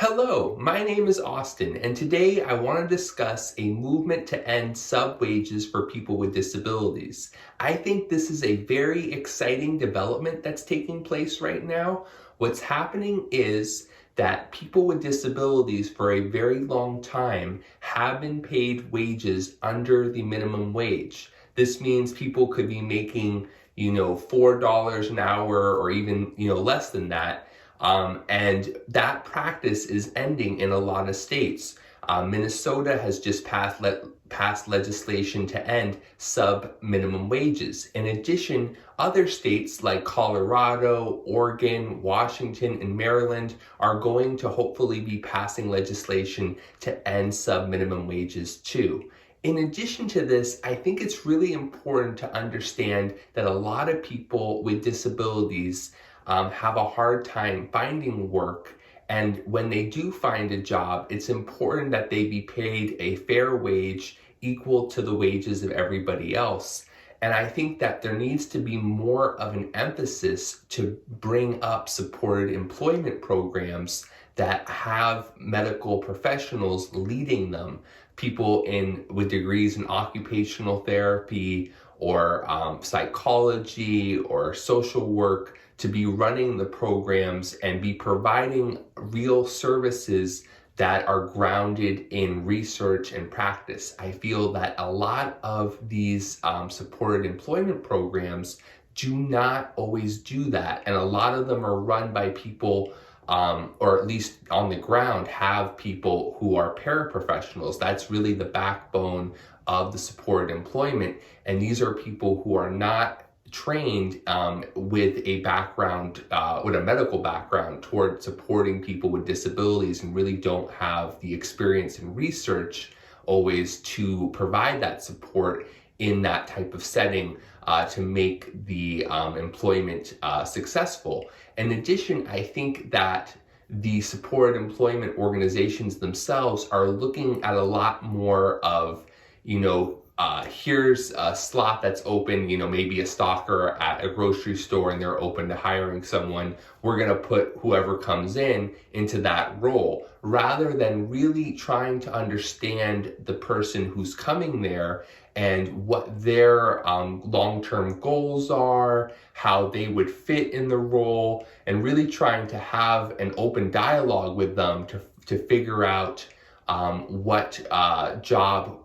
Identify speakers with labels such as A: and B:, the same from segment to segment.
A: Hello, my name is Austin, and today I want to discuss a movement to end sub wages for people with disabilities. I think this is a very exciting development that's taking place right now. What's happening is that people with disabilities for a very long time have been paid wages under the minimum wage. This means people could be making, $4 an hour or even, less than that, and that practice is ending in a lot of states. Minnesota has just passed legislation to end sub minimum wages. In addition, other states like Colorado, Oregon, Washington, and Maryland are going to hopefully be passing legislation to end sub minimum wages too. In addition to this, I think it's really important to understand that a lot of people with disabilities have a hard time finding work. And when they do find a job, it's important that they be paid a fair wage equal to the wages of everybody else. And I think that there needs to be more of an emphasis to bring up supported employment programs that have medical professionals leading them, people with degrees in occupational therapy or psychology or social work, to be running the programs and be providing real services that are grounded in research and practice. I feel that a lot of these supported employment programs do not always do that, and a lot of them are run by people, or at least on the ground have people who are paraprofessionals. That's really the backbone of the supported employment, and these are people who are not trained with a background, with a medical background toward supporting people with disabilities, and really don't have the experience and research always to provide that support in that type of setting to make the employment successful. In addition, I think that the supported employment organizations themselves are looking at a lot more of, here's a slot that's open, maybe a stalker at a grocery store and they're open to hiring someone. We're going to put whoever comes in into that role, rather than really trying to understand the person who's coming there and what their long-term goals are, how they would fit in the role, and really trying to have an open dialogue with them to figure out what job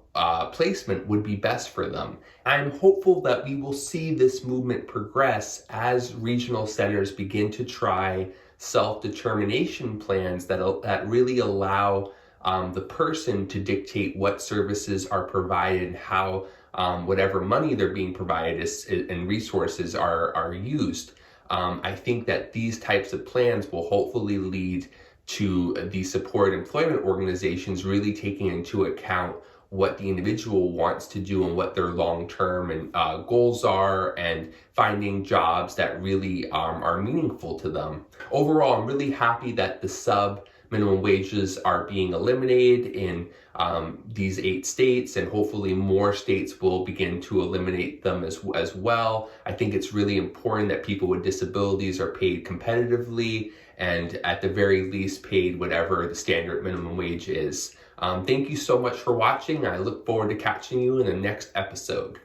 A: placement would be best for them. I'm hopeful that we will see this movement progress as regional centers begin to try self-determination plans that really allow the person to dictate what services are provided, how whatever money they're being provided and resources are used. I think that these types of plans will hopefully lead to the support employment organizations really taking into account what the individual wants to do and what their long-term and goals are, and finding jobs that really are meaningful to them. Overall, I'm really happy that the sub minimum wages are being eliminated in these 8 states, and hopefully more states will begin to eliminate them as well. I think it's really important that people with disabilities are paid competitively, and at the very least paid whatever the standard minimum wage is. Thank you so much for watching. I look forward to catching you in the next episode.